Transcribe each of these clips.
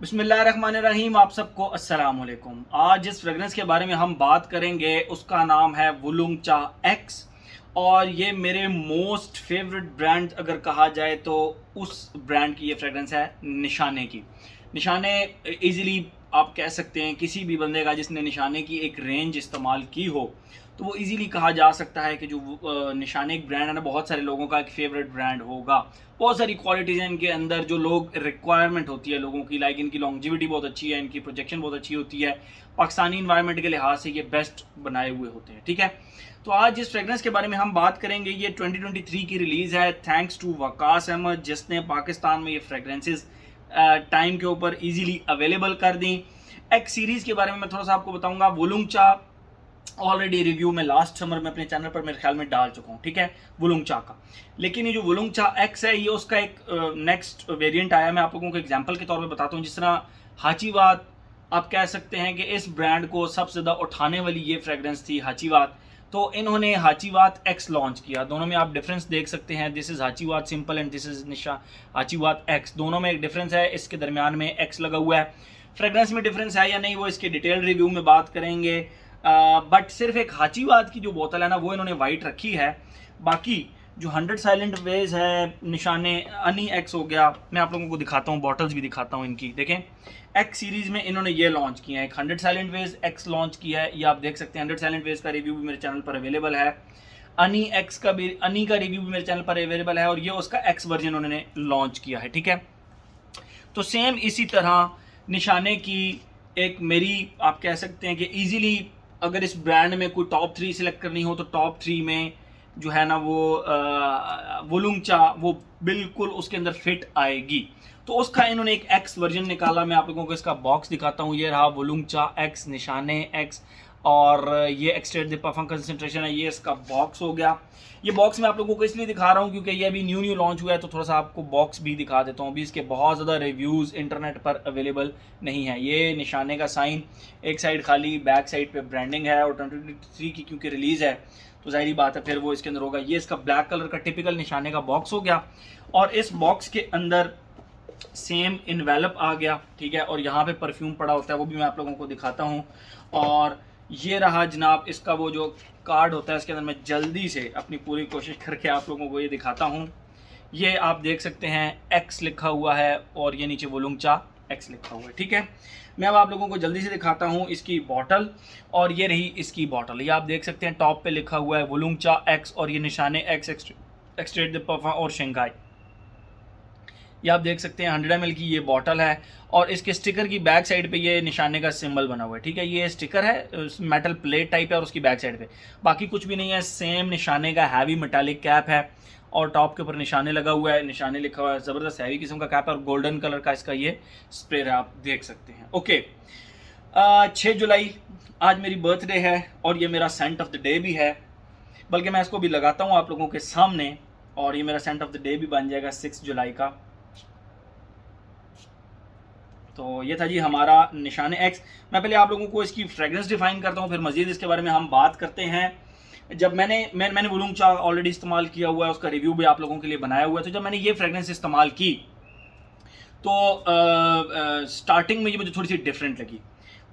बिस्मिल्लाहिर्रहमानिर्रहीम। आप सबको अस्सलाम वालेकुम। आज जिस फ्रेगरेंस के बारे में हम बात करेंगे उसका नाम है वुलुंगचा एक्स, और ये मेरे मोस्ट फेवरेट ब्रांड अगर कहा जाए तो उस ब्रांड की ये फ्रेगरेंस है निशाने की। निशाने इजीली आप कह सकते हैं किसी भी बंदे का जिसने निशाने की एक रेंज इस्तेमाल की हो तो वो इजीली कहा जा सकता है कि जो निशाने एक ब्रांड है ना, बहुत सारे लोगों का एक फेवरेट ब्रांड होगा। बहुत सारी क्वालिटीज़ हैं इनके अंदर जो लोग रिक्वायरमेंट होती है लोगों की, लाइक इनकी लॉन्जिविटी बहुत अच्छी है, इनकी प्रोजेक्शन बहुत अच्छी होती है, पाकिस्तानी इन्वायरमेंट के लिहाज से ये बेस्ट बनाए हुए होते हैं। ठीक है, तो आज जिस फ्रेगरेंस के बारे में हम बात करेंगे ये 2023 की रिलीज़ है, थैंक्स टू वकास अहमद जिसने पाकिस्तान में ये फ्रेगरेंसेज टाइम के ऊपर इजीली अवेलेबल कर दी। एक्स सीरीज़ के बारे में मैं थोड़ा सा आपको बताऊंगा। वुलुंगचा ऑलरेडी रिव्यू में लास्ट समर में अपने चैनल पर मेरे ख्याल में डाल चुका हूँ, ठीक है, वुलुंगचा का। लेकिन ये जो वुलुंगचा एक्स है ये उसका एक नेक्स्ट वेरिएंट आया। मैं आप लोगों को एग्जांपल के तौर पे बताता हूँ। जिस तरह हाचीवात, आप कह सकते हैं कि इस ब्रांड को सबसे ज़्यादा उठाने वाली ये फ्रेगरेंस थी हाचीवात, तो इन्होंने हाचीवात एक्स लॉन्च किया। दोनों में आप डिफरेंस देख सकते हैं, दिस इज़ हाचीवात सिंपल एंड दिस इज़ हाचीवात एक्स। दोनों में एक डिफरेंस है, इसके दरमियान में एक्स लगा हुआ है। फ्रेगरेंस में डिफरेंस है या नहीं वो इसके डिटेल रिव्यू में बात करेंगे। बट सिर्फ एक हाचीवात की जो बोतल है ना वो इन्होंने वाइट रखी है। बाकी जो 100 साइलेंट वेज है, निशाने अनी एक्स हो गया, मैं आप लोगों को दिखाता हूँ, बॉटल्स भी दिखाता हूँ इनकी। देखें, एक्स सीरीज़ में इन्होंने ये लॉन्च किया है, एक 100 साइलेंट वेज एक्स लॉन्च किया है, ये आप देख सकते हैं। 100 साइलेंट वेज का रिव्यू भी मेरे चैनल पर अवेलेबल है, अनी एक्स का भी, अनी का रिव्यू भी मेरे चैनल पर अवेलेबल है, और ये उसका एक्स वर्जन उन्होंने लॉन्च किया है। ठीक है, तो सेम इसी तरह निशाने की एक मेरी आप कह सकते हैं कि ईजीली अगर इस ब्रांड में कोई टॉप 3 सिलेक्ट करनी हो तो टॉप 3 में जो है ना वो वुलुंगचा वो बिल्कुल उसके अंदर फिट आएगी। तो उसका इन्होंने एक एक्स वर्जन निकाला। मैं आप लोगों को इसका बॉक्स दिखाता हूँ। ये रहा वुलुंगचा एक्स, निशाने एक्स, और ये एक्सट्रेट द परफ्यूम कंसंट्रेशन है, ये इसका बॉक्स हो गया। ये बॉक्स मैं आप लोगों को इसलिए दिखा रहा हूँ क्योंकि ये अभी न्यू लॉन्च हुआ है, तो थोड़ा सा आपको बॉक्स भी दिखा देता हूँ। अभी इसके बहुत ज़्यादा रिव्यूज़ इंटरनेट पर अवेलेबल नहीं है। ये निशाने का साइन, एक साइड खाली, बैक साइड पे ब्रांडिंग है, और 2023 की क्योंकि रिलीज़ है तो जाहिर बात है फिर वो इसके अंदर होगा। ये इसका ब्लैक कलर का टिपिकल निशाने का बॉक्स हो गया, और इस बॉक्स के अंदर सेम इन्वेलप आ गया। ठीक है, और यहाँ पे परफ्यूम पड़ा होता है, वो भी मैं आप लोगों को दिखाता हूँ। और ये रहा जनाब इसका वो जो कार्ड होता है, इसके अंदर मैं जल्दी से अपनी पूरी कोशिश करके आप लोगों को ये दिखाता हूँ। ये आप देख सकते हैं एक्स लिखा हुआ है, और ये नीचे वुलुंगचा एक्स लिखा हुआ है। ठीक है, मैं अब आप लोगों को जल्दी से दिखाता हूँ इसकी बॉटल, और ये रही इसकी बॉटल। ये आप देख सकते हैं टॉप पे लिखा हुआ है वुलुंगचा एक्स, और ये निशाने एक्स एक्सट्रेट द परफ्यूम और शंघाई। ये आप देख सकते हैं 100 ml की ये बॉटल है, और इसके स्टिकर की बैक साइड पे ये निशाने का सिंबल बना हुआ है। ठीक है, ये स्टिकर है, मेटल प्लेट टाइप है, और उसकी बैक साइड पे बाकी कुछ भी नहीं है। सेम निशाने का हैवी मेटालिक कैप है, और टॉप के ऊपर निशाने लगा हुआ है, निशाने लिखा हुआ है, ज़बरदस्त हैवी किस्म का कैप है, और गोल्डन कलर का इसका ये स्प्रे है, आप देख सकते हैं। ओके, 6 जुलाई आज मेरी बर्थडे है, और ये मेरा सेंट ऑफ द डे भी है, बल्कि मैं इसको भी लगाता हूँ आप लोगों के सामने, और ये मेरा सेंट ऑफ द डे भी बन जाएगा 6 जुलाई का। तो ये था जी हमारा निशाने एक्स। मैं पहले आप लोगों को इसकी फ्रेगरेंस डिफाइन करता हूँ, फिर मज़ीद इसके बारे में हम बात करते हैं। जब मैंने वुलुंगचा ऑलरेडी इस्तेमाल किया हुआ है, उसका रिव्यू भी आप लोगों के लिए बनाया हुआ है। तो जब मैंने ये फ्रेगरेंस इस्तेमाल की तो स्टार्टिंग में ये मुझे थोड़ी सी डिफरेंट लगी।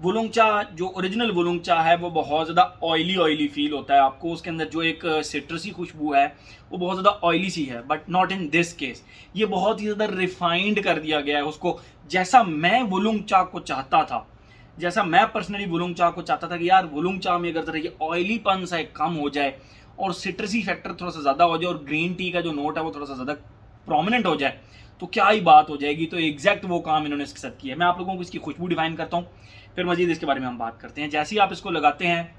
वुलुंगचा जो ओरिजिनल वुलुंगचा है वो बहुत ज़्यादा ऑयली फील होता है आपको। उसके अंदर जो एक सिट्रसी खुशबू है वो बहुत ज़्यादा ऑयली सी है, but not in this case. ये बहुत ही ज़्यादा रिफाइंड कर दिया गया है उसको, जैसा मैं वुलुंगचा को चाहता था, जैसा मैं पर्सनली वुलुंगचा को चाहता था कि यार वुलुंगचा में अगर तरह ये ऑयलीपन सा एक कम हो जाए और सिट्रसी फैक्टर थोड़ा सा ज़्यादा हो जाए, और ग्रीन टी का जो नोट है वो थोड़ा सा ज़्यादा प्रोमिनेंट हो जाए, तो क्या ही बात हो जाएगी। तो एग्जैक्ट वो काम इन्होंने इसके साथ किया है। मैं आप लोगों को इसकी खुशबू डिफाइन करता हूँ, फिर मजीद इसके बारे में हम बात करते हैं। जैसे ही आप इसको लगाते हैं,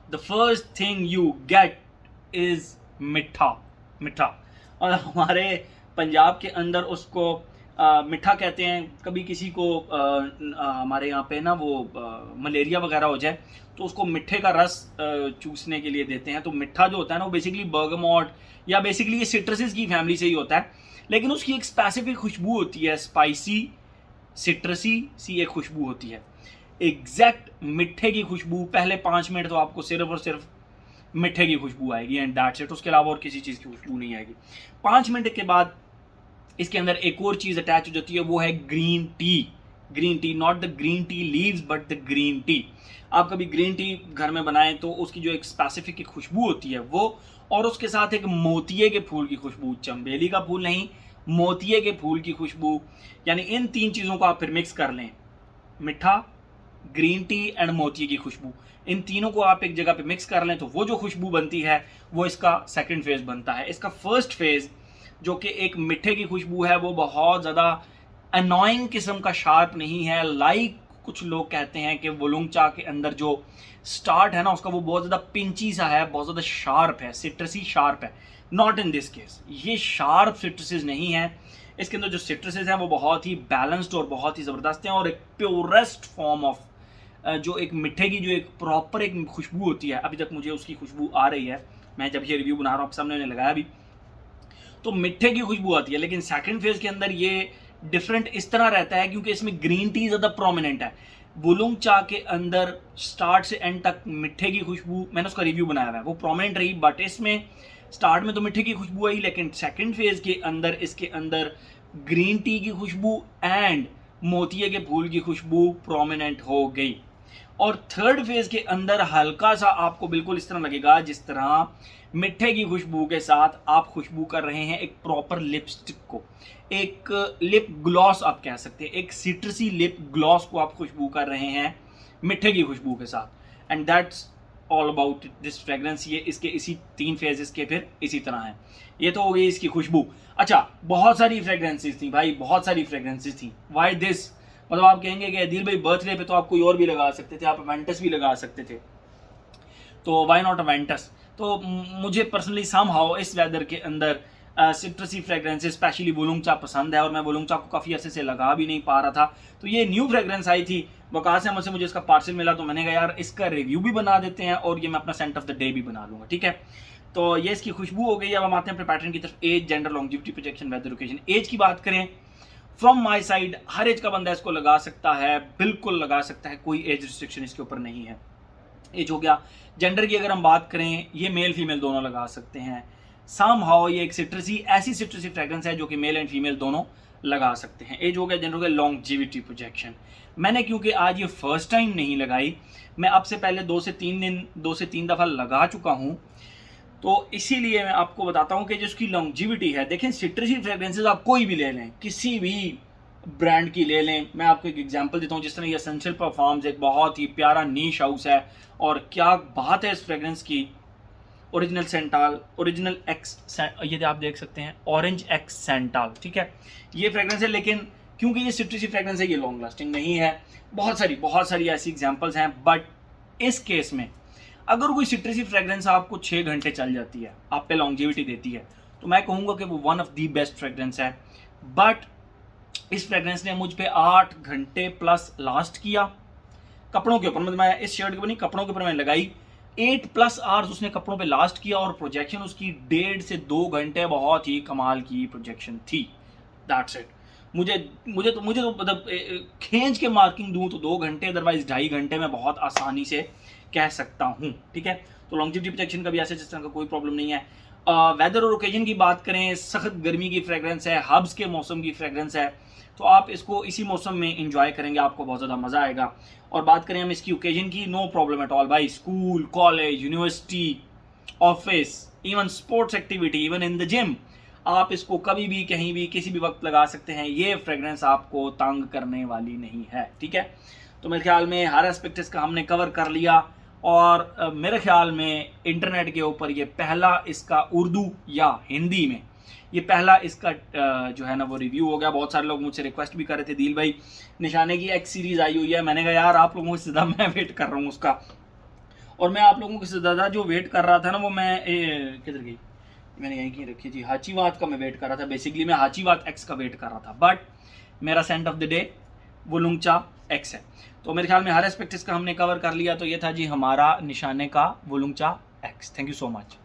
the first thing you get is मिठा। मिठा, और हमारे पंजाब के अंदर उसको मिठा कहते हैं। कभी किसी को हमारे यहाँ पे ना वो मलेरिया वगैरह हो जाए तो उसको मिठे का रस चूसने के लिए देते हैं। तो मिठा जो होता है ना वो बेसिकली बर्गमॉट या बेसिकली ये सिट्रसेस की फैमिली से ही होता है, लेकिन उसकी एक स्पेसिफिक खुशबू होती है, स्पाइसी सिट्रसी सी एक खुशबू होती है, एग्जैक्ट मिठे की खुशबू। पहले 5 मिनट तो आपको सिर्फ और सिर्फ मिठे की खुशबू आएगी, एंड दैट्स इट। उसके अलावा और किसी चीज़ की खुशबू नहीं आएगी। 5 मिनट के बाद इसके अंदर एक और चीज़ अटैच हो जाती है, वो है green tea. Green tea, not the green tea leaves but the green tea. आप कभी ग्रीन टी घर में बनाएं तो उसकी जो एक स्पेसिफिक खुशबू होती है वो, और उसके साथ एक मोतिये के फूल की खुशबू, चंबेली का फूल नहीं, मोतिये के फूल की खुशबू, यानी इन 3 चीज़ों को आप फिर मिक्स कर लें, मिठा, ग्रीन टी एंड मोतिये की खुशबू, इन तीनों को आप एक जगह पे मिक्स कर लें तो वो जो खुशबू बनती है वो इसका सेकंड फेज बनता है। इसका फर्स्ट फेज जो कि एक मिठे की खुशबू है वो बहुत ज़्यादा अनोइंग किस्म का शार्प नहीं है, लाइक कुछ लोग कहते हैं कि वुलुंग चा के अंदर जो स्टार्ट है ना उसका वो बहुत ज़्यादा पिंची सा है, बहुत ज़्यादा शार्प है, सिट्रसी शार्प है। नॉट इन दिस केस, ये शार्प सिट्रसेस नहीं है, इसके अंदर जो सिट्रसेस हैं वो बहुत ही बैलेंस्ड और बहुत ही ज़बरदस्त हैं, और एक प्योरेस्ट फॉर्म ऑफ जो एक मिठे की जो एक प्रॉपर एक खुशबू होती है, अभी तक मुझे उसकी खुशबू आ रही है, मैं जब ये रिव्यू बना रहा हूँ आपके सामने लगाया भी, तो मिठे की खुशबू आती है। लेकिन सेकंड फेज के अंदर ये डिफरेंट इस तरह रहता है क्योंकि इसमें ग्रीन टी ज़्यादा प्रोमिनेंट है। वुलुंग चा के अंदर स्टार्ट से एंड तक मिठे की खुशबू, मैंने उसका रिव्यू बनाया हुआ है, वो प्रोमिनेंट रही, बट इसमें स्टार्ट में तो मिठे की खुशबू आई, लेकिन सेकंड फेज के अंदर इसके अंदर ग्रीन टी की खुशबू एंड मोतिये के फूल की खुशबू प्रोमिनेंट हो गई। और थर्ड फेज के अंदर हल्का सा आपको बिल्कुल इस तरह लगेगा जिस तरह मिठे की खुशबू के साथ आप खुशबू कर रहे हैं एक प्रॉपर लिपस्टिक को, एक लिप ग्लॉस आप कह सकते हैं, एक सिट्रसी लिप ग्लॉस को आप खुशबू कर रहे हैं मिठे की खुशबू के साथ। And that's all about this fragrance. ये इसके इसी 3 फेजेस के फिर इसी तरह हैं। ये तो हो गई इसकी खुशबू। अच्छा, बहुत सारी फ्रेग्रेंसेस थी भाई, बहुत सारी फ्रेग्रेंसेस थी। वाई दिस, मतलब आप कहेंगे कि अदील भाई बर्थडे पे तो आप कोई और भी लगा सकते थे, आप अवेंटस भी लगा सकते थे, तो वाई नॉट अवेंटस। तो मुझे पर्सनली सम हाउ इस वेदर के अंदर सिट्रसी फ्रेग्रेंसेस स्पेशली वुलुंग चा पसंद है, और मैं वुलुंग चा को काफ़ी अर्से से लगा भी नहीं पा रहा था। तो ये न्यू फ्रेग्रेंस आई थी वकास अहमद से, मुझे इसका पार्सल मिला, तो मैंने कहा यार इसका रिव्यू भी बना देते हैं और ये मैं अपना सेंट ऑफ द डे भी बना लूँगा, ठीक है। तो ये इसकी खुशबू हो गई। अब हम आते हैं अपने पैटर्न की तरफ। Age, gender, longevity, projection, weather, occasion. Age की बात करें, फ्रॉम माई साइड हर एज का बंदा इसको लगा सकता है, बिल्कुल लगा सकता है, कोई एज रिस्ट्रिक्शन इसके ऊपर नहीं है। एज हो गया। जेंडर की अगर हम बात करें, ये मेल फीमेल दोनों लगा सकते हैं। सम हाउ ये एक सिट्रसी, ऐसी सिट्रसी फ्रेग्रेंस है जो कि मेल एंड फीमेल दोनों लगा सकते हैं। एज हो गया। जेंडर हो गया। Longevity, projection. मैंने क्योंकि आज ये फर्स्ट टाइम नहीं लगाई, मैं अब से पहले 2 से 3 दफ़ा लगा चुका हूँ, तो इसीलिए मैं आपको बताता हूँ कि जो उसकी लॉन्जिविटी है। देखें, सिट्रसी फ्रेग्रेंसेस आप कोई भी ले लें, किसी भी ब्रांड की ले लें। मैं आपको एक एग्जांपल देता हूँ, जिस तरह ये एसेंशियल परफॉर्म्स एक बहुत ही प्यारा नीश हाउस है, और क्या बात है इस फ्रेग्रेंस की। ओरिजिनल सेंटाल, ओरिजिनल एक्स, ये आप देख सकते हैं, ऑरेंज एक्स सेंटाल, ठीक है, ये फ्रेग्रेंस है। लेकिन क्योंकि ये सिट्रसी फ्रेग्रेंस है, ये लॉन्ग लास्टिंग नहीं है। बहुत सारी ऐसी एग्जांपल्स हैं, बट इस केस में अगर कोई सिट्रसी फ्रेग्रेंस आपको 6 घंटे चल जाती है, आप पे लॉन्जिविटी देती है, तो मैं कहूँगा कि वो one of the best fragrance है। बट इस फ्रेग्रेंस ने मुझ पे 8 घंटे प्लस लास्ट किया कपड़ों के ऊपर, मतलब मैं इस शर्ट के ऊपर नहीं, कपड़ों के ऊपर मैंने लगाई, 8+ आवर्स उसने कपड़ों पे लास्ट किया, और प्रोजेक्शन उसकी 1.5 से 2 घंटे बहुत ही कमाल की प्रोजेक्शन थी। That's it. मुझे तो मतलब खींच के मार्किंग दूं तो 2 घंटे, अदरवाइज 2.5 घंटे में बहुत आसानी से कह सकता हूँ, ठीक है। तो लॉन्जिविटी प्रोजेक्शन का भी ऐसे जिस तरह का कोई प्रॉब्लम नहीं है। वेदर और ओकेजन की बात करें, सख्त गर्मी की फ्रेग्रेंस है, हब्स के मौसम की फ्रेग्रेंस है, तो आप इसको इसी मौसम में इंजॉय करेंगे, आपको बहुत ज़्यादा मज़ा आएगा। और बात करें हम इसकी ओकेजन की, नो प्रॉब्लम एट ऑल भाई। School, college, university, office, even sports activity, even in the gym, आप इसको कभी भी कहीं भी किसी भी वक्त लगा सकते हैं। ये फ्रेग्रेंस आपको तंग करने वाली नहीं है, ठीक है। तो मेरे ख्याल में हर एस्पेक्ट इसका हमने कवर कर लिया, और मेरे ख्याल में इंटरनेट के ऊपर ये पहला इसका उर्दू या हिंदी में ये पहला इसका जो है ना वो रिव्यू हो गया। बहुत सारे लोग मुझसे रिक्वेस्ट भी कर रहे थे, दिल भाई निशाने की एक्स सीरीज़ आई हुई है। मैंने कहा यार आप लोगों से ज़्यादा मैं वेट कर रहा हूँ उसका, और मैं आप लोगों से ज़्यादा जो वेट कर रहा था ना वो मैं किधर गई, मैंने यहीं की रखी थी, हाचीवात का मैं वेट कर रहा था। बेसिकली मैं हाचीवात एक्स का वेट कर रहा था, बट मेरा सेंट ऑफ द डे वुलुंग चा एक्स है। तो मेरे ख्याल में हर एस्पेक्ट इसका हमने कवर कर लिया। तो ये था जी हमारा निशाने का वुलुंग चा x. Thank you so much.